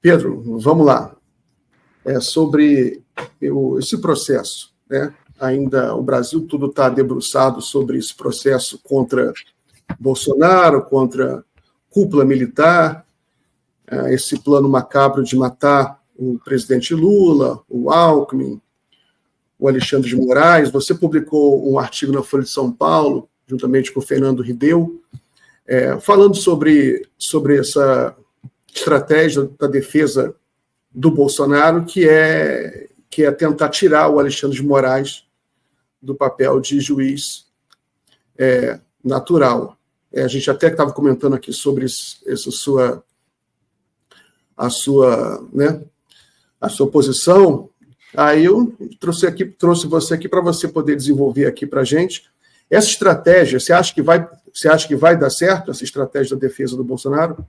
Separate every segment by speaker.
Speaker 1: Pedro, vamos lá. Sobre esse processo, né? Ainda o Brasil tudo está debruçado sobre esse processo contra Bolsonaro, contra cúpula militar, esse plano macabro de matar o presidente Lula, o Alckmin, o Alexandre de Moraes. Você publicou um artigo na Folha de São Paulo, juntamente com o Fernando Rideu, falando sobre essa estratégia da defesa do Bolsonaro, que é tentar tirar o Alexandre de Moraes do papel de juiz natural. A gente até estava comentando aqui sobre a sua posição. Aí eu trouxe você aqui para você poder desenvolver aqui para a gente essa estratégia. Você acha que vai dar certo essa estratégia da defesa do Bolsonaro?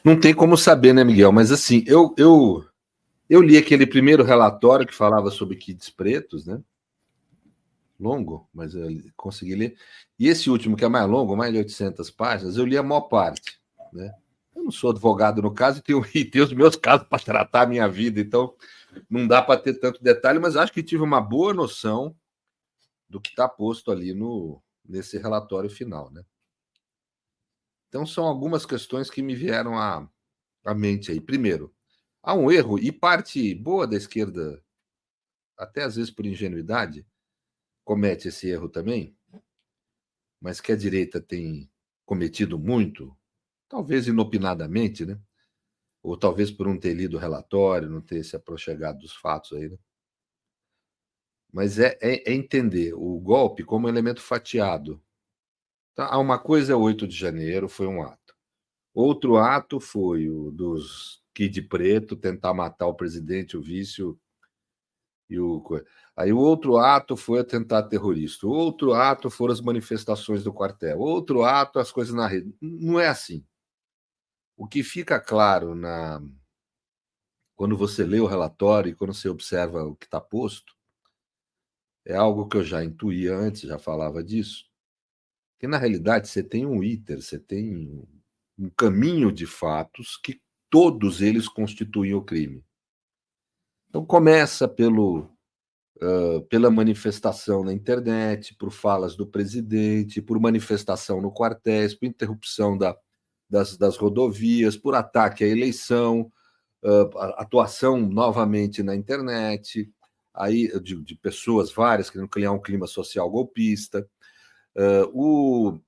Speaker 2: Não tem como saber, né, Miguel? Mas assim, eu li aquele primeiro relatório que falava sobre kids pretos, né? Longo, mas eu consegui ler. E esse último, que é mais longo, mais de 800 páginas, eu li a maior parte, né? Eu não sou advogado no caso e tenho os meus casos para tratar a minha vida, então não dá para ter tanto detalhe, mas acho que tive uma boa noção do que está posto ali nesse relatório final, né? Então são algumas questões que me vieram à mente aí. Primeiro, há um erro, e parte boa da esquerda, até às vezes por ingenuidade, comete esse erro também, mas que a direita tem cometido muito, talvez inopinadamente, né? Ou talvez por não ter lido o relatório, não ter se aproximado dos fatos aí, né? Mas é entender o golpe como elemento fatiado. Então, uma coisa é o 8 de janeiro, foi um ato. Outro ato foi o dos Kid Preto tentar matar o presidente, o vice e o... Aí o outro ato foi o atentado terrorista. O outro ato foram as manifestações do quartel. Outro ato, as coisas na rede. Não é assim. O que fica claro quando você lê o relatório e quando você observa o que está posto é algo que eu já intuía antes, já falava disso, que na realidade você tem um iter, você tem um caminho de fatos que todos eles constituem o crime. Então começa pela manifestação na internet, por falas do presidente, por manifestação no quartéis, por interrupção das rodovias, por ataque à eleição, atuação novamente na internet, aí de pessoas várias querendo criar um clima social golpista, o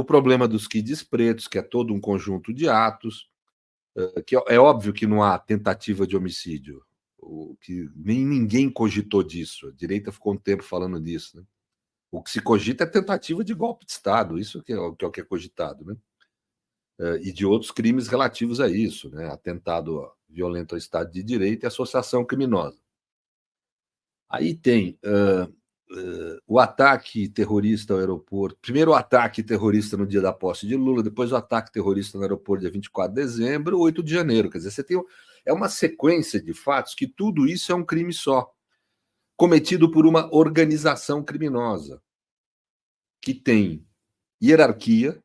Speaker 2: problema dos kids pretos, que é todo um conjunto de atos, que é óbvio que não há tentativa de homicídio, que nem ninguém cogitou disso. A direita ficou um tempo falando disso, né? O que se cogita é tentativa de golpe de Estado, isso que é o que é cogitado, né? E de outros crimes relativos a isso, né? Atentado violento ao Estado de Direito e associação criminosa. Aí tem o ataque terrorista ao aeroporto. Primeiro o ataque terrorista no dia da posse de Lula, depois o ataque terrorista no aeroporto dia 24 de dezembro, 8 de janeiro. Quer dizer, você tem uma sequência de fatos que tudo isso é um crime só, cometido por uma organização criminosa, que tem hierarquia,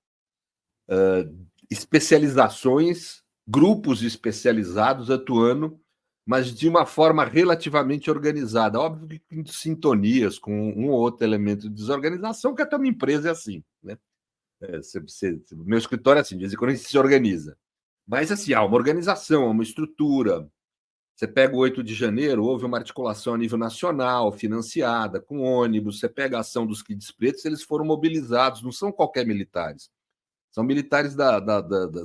Speaker 2: especializações, grupos especializados atuando, mas de uma forma relativamente organizada. Óbvio que em sintonias com um ou outro elemento de desorganização, que até uma empresa é assim, né? Meu escritório é assim, de vez em quando a gente se organiza. Mas assim, há uma organização, há uma estrutura. Você pega o 8 de janeiro, houve uma articulação a nível nacional, financiada, com ônibus. Você pega a ação dos Kids Pretos, eles foram mobilizados, não são qualquer militares. São militares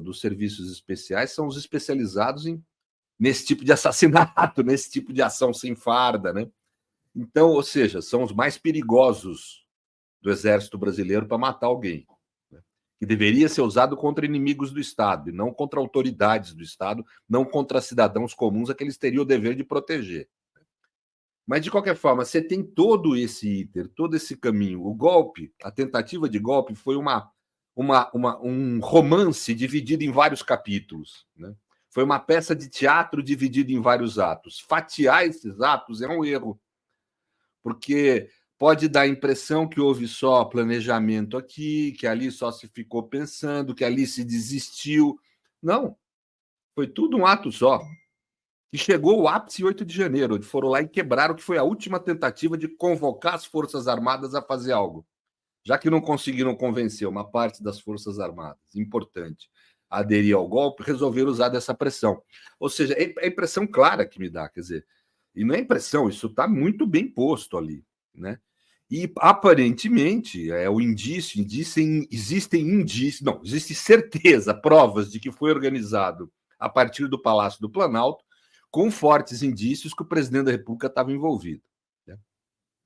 Speaker 2: dos serviços especiais, são os especializados nesse tipo de assassinato, nesse tipo de ação sem farda, né? Então, ou seja, são os mais perigosos do Exército Brasileiro para matar alguém, né? Que deveria ser usado contra inimigos do Estado, e não contra autoridades do Estado, não contra cidadãos comuns a que eles teriam o dever de proteger. Mas, de qualquer forma, você tem todo esse iter, todo esse caminho. O golpe, a tentativa de golpe foi um romance dividido em vários capítulos, né? Foi uma peça de teatro dividida em vários atos. Fatiar esses atos é um erro, porque pode dar a impressão que houve só planejamento aqui, que ali só se ficou pensando, que ali se desistiu. Não. Foi tudo um ato só. E chegou o ápice 8 de janeiro, onde foram lá e quebraram, que foi a última tentativa de convocar as Forças Armadas a fazer algo. Já que não conseguiram convencer uma parte das Forças Armadas, importante, a aderir ao golpe, resolveram usar dessa pressão. Ou seja, é a impressão clara que me dá, quer dizer, e não é impressão, isso está muito bem posto ali, né? E aparentemente é o indício, existem indícios, não, existe certeza, provas de que foi organizado a partir do Palácio do Planalto, com fortes indícios que o presidente da República estava envolvido. Né?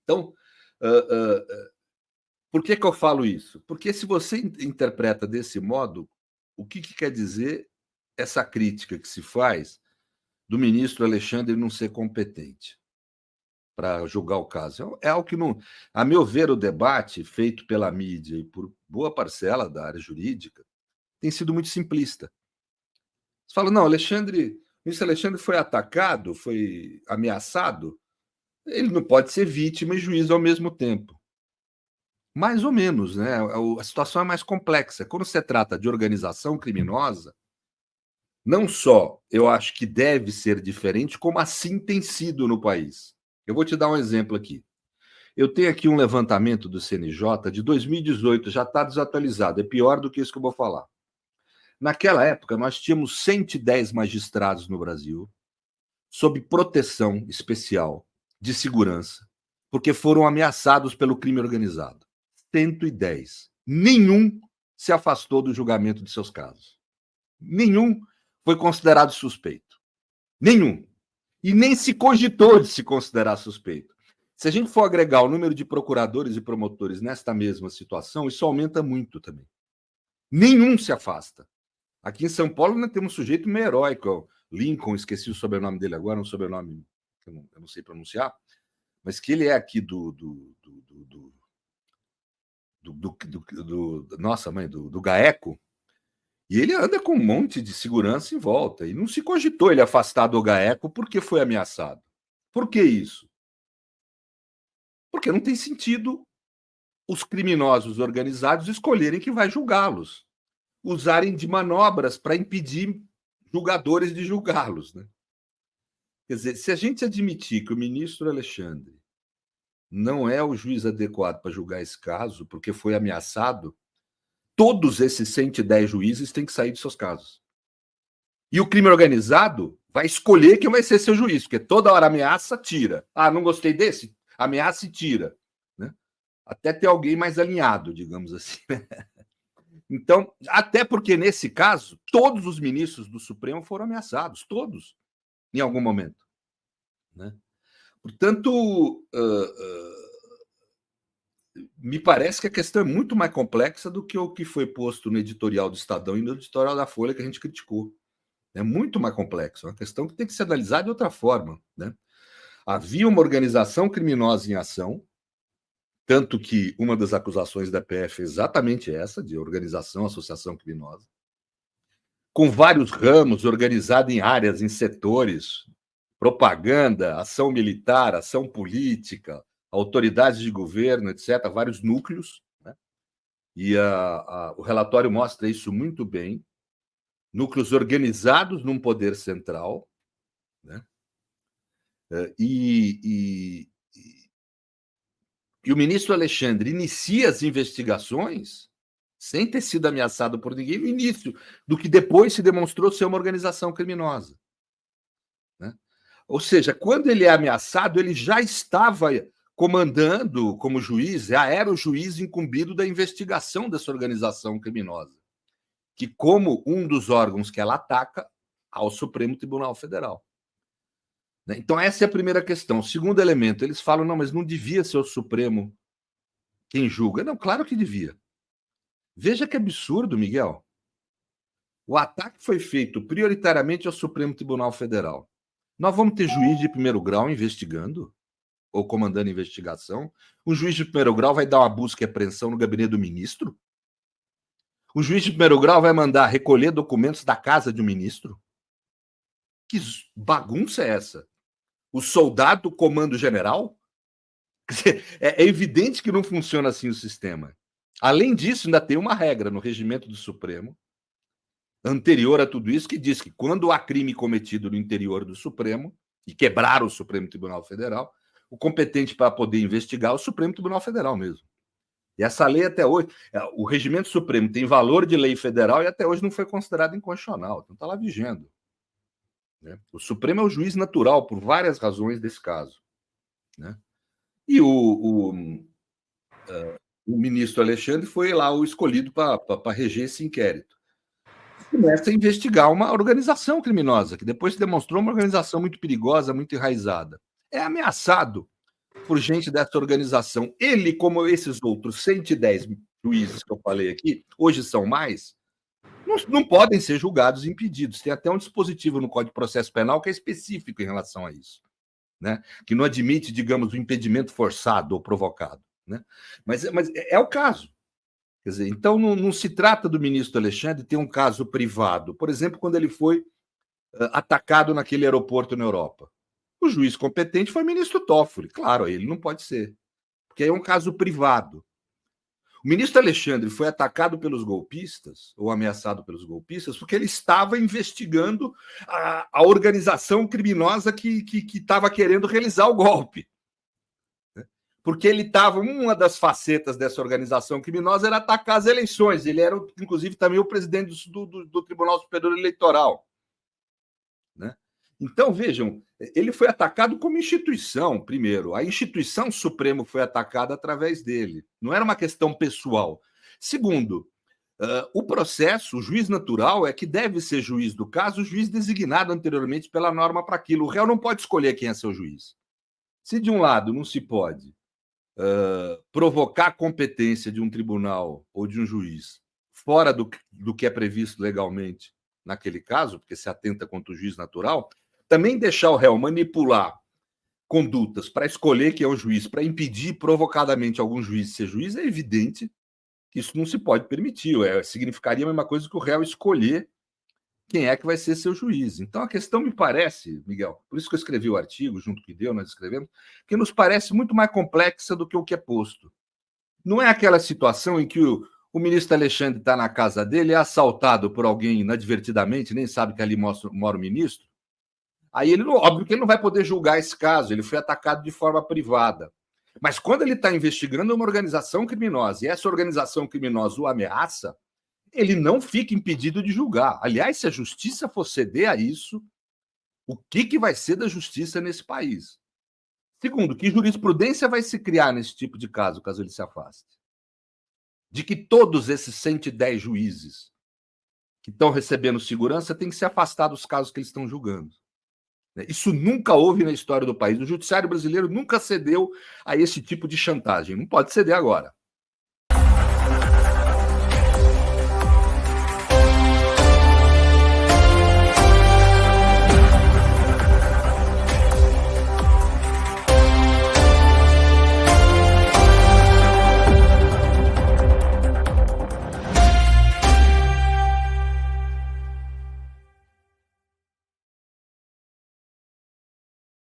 Speaker 2: Então, por que eu falo isso? Porque se você interpreta desse modo, o que quer dizer essa crítica que se faz do ministro Alexandre não ser competente para julgar o caso? É algo que não. A meu ver, o debate feito pela mídia e por boa parcela da área jurídica tem sido muito simplista. Você fala, não, o ministro Alexandre foi atacado, foi ameaçado, ele não pode ser vítima e juiz ao mesmo tempo. Mais ou menos, né? A situação é mais complexa. Quando se trata de organização criminosa, não só eu acho que deve ser diferente, como assim tem sido no país. Eu vou te dar um exemplo aqui. Eu tenho aqui um levantamento do CNJ de 2018, já está desatualizado, é pior do que isso que eu vou falar. Naquela época, nós tínhamos 110 magistrados no Brasil, sob proteção especial de segurança, porque foram ameaçados pelo crime organizado. 110. Nenhum se afastou do julgamento de seus casos. Nenhum foi considerado suspeito. Nenhum. E nem se cogitou de se considerar suspeito. Se a gente for agregar o número de procuradores e promotores nesta mesma situação, isso aumenta muito também. Nenhum se afasta. Aqui em São Paulo nós temos um sujeito meio heróico, Lincoln, esqueci o sobrenome dele agora, um sobrenome que eu não sei pronunciar, mas que ele é aqui nossa mãe, do GAECO, e ele anda com um monte de segurança em volta, e não se cogitou ele afastar do GAECO porque foi ameaçado. Por que isso? Porque não tem sentido os criminosos organizados escolherem quem vai julgá-los, usarem de manobras para impedir julgadores de julgá-los. Né? Quer dizer, se a gente admitir que o ministro Alexandre não é o juiz adequado para julgar esse caso, porque foi ameaçado, todos esses 110 juízes têm que sair de seus casos. E o crime organizado vai escolher quem vai ser seu juiz, porque toda hora ameaça, tira. Ah, não gostei desse? Ameaça e tira. Né? Até ter alguém mais alinhado, digamos assim. Então, até porque nesse caso, todos os ministros do Supremo foram ameaçados, todos, em algum momento. Né? Portanto, me parece que a questão é muito mais complexa do que o que foi posto no editorial do Estadão e no editorial da Folha que a gente criticou. É muito mais complexo, é uma questão que tem que ser analisada de outra forma. Né? Havia uma organização criminosa em ação, tanto que uma das acusações da PF é exatamente essa, de organização, associação criminosa, com vários ramos, organizada em áreas, em setores, propaganda, ação militar, ação política, autoridades de governo, etc., vários núcleos, né? E o relatório mostra isso muito bem, núcleos organizados num poder central, né? E o ministro Alexandre inicia as investigações sem ter sido ameaçado por ninguém no início do que depois se demonstrou ser uma organização criminosa. Né? Ou seja, quando ele é ameaçado, ele já estava comandando como juiz, já era o juiz incumbido da investigação dessa organização criminosa, que como um dos órgãos que ela ataca ao Supremo Tribunal Federal. Então essa é a primeira questão. O segundo elemento, eles falam, não, mas não devia ser o Supremo quem julga. Não, claro que devia. Veja que absurdo, Miguel. O ataque foi feito prioritariamente ao Supremo Tribunal Federal. Nós vamos ter juiz de primeiro grau investigando ou comandando investigação? Um juiz de primeiro grau vai dar uma busca e apreensão no gabinete do ministro? Um juiz de primeiro grau vai mandar recolher documentos da casa de um ministro? Que bagunça é essa? O soldado comando general? É evidente que não funciona assim o sistema. Além disso, ainda tem uma regra no regimento do Supremo anterior a tudo isso, que diz que quando há crime cometido no interior do Supremo, e quebrar o Supremo Tribunal Federal, o competente para poder investigar é o Supremo Tribunal Federal mesmo. E essa lei até hoje, o Regimento Supremo tem valor de lei federal e até hoje não foi considerado inconstitucional, então está lá vigendo. Né? O Supremo é o juiz natural por várias razões desse caso. Né? E o ministro Alexandre foi lá o escolhido para reger esse inquérito. Começa a investigar uma organização criminosa, que depois se demonstrou uma organização muito perigosa, muito enraizada. É ameaçado por gente dessa organização. Ele, como esses outros 110 juízes que eu falei aqui, hoje são mais, não podem ser julgados e impedidos. Tem até um dispositivo no Código de Processo Penal que é específico em relação a isso, né? Que não admite, digamos, o impedimento forçado ou provocado. Né? Mas é o caso. Quer dizer, então não se trata do ministro Alexandre ter um caso privado. Por exemplo, quando ele foi atacado naquele aeroporto na Europa. O juiz competente foi o ministro Toffoli. Claro, ele não pode ser, porque aí é um caso privado. O ministro Alexandre foi atacado pelos golpistas, ou ameaçado pelos golpistas, porque ele estava investigando a organização criminosa que estava querendo realizar o golpe. Porque ele estava, uma das facetas dessa organização criminosa era atacar as eleições. Ele era, inclusive, também o presidente do Tribunal Superior Eleitoral. Né? Então, vejam, ele foi atacado como instituição, primeiro. A instituição Supremo foi atacada através dele. Não era uma questão pessoal. Segundo, o processo, o juiz natural é que deve ser juiz do caso, o juiz designado anteriormente pela norma para aquilo. O réu não pode escolher quem é seu juiz. Se de um lado não se pode provocar a competência de um tribunal ou de um juiz fora do que é previsto legalmente naquele caso, porque se atenta contra o juiz natural, também deixar o réu manipular condutas para escolher quem é o juiz, para impedir provocadamente algum juiz de ser juiz, é evidente que isso não se pode permitir. Significaria a mesma coisa que o réu escolher quem é que vai ser seu juiz. Então, a questão me parece, Miguel, por isso que eu escrevi o artigo, junto com o Ideu, nós escrevemos, que nos parece muito mais complexa do que o que é posto. Não é aquela situação em que o ministro Alexandre está na casa dele, é assaltado por alguém inadvertidamente, nem sabe que ali mora o ministro. Aí, óbvio que ele não vai poder julgar esse caso, ele foi atacado de forma privada. Mas quando ele está investigando uma organização criminosa, e essa organização criminosa o ameaça, ele não fica impedido de julgar. Aliás, se a justiça for ceder a isso, o que vai ser da justiça nesse país? Segundo, que jurisprudência vai se criar nesse tipo de caso ele se afaste? De que todos esses 110 juízes que estão recebendo segurança têm que se afastar dos casos que eles estão julgando. Isso nunca houve na história do país. O judiciário brasileiro nunca cedeu a esse tipo de chantagem. Não pode ceder agora.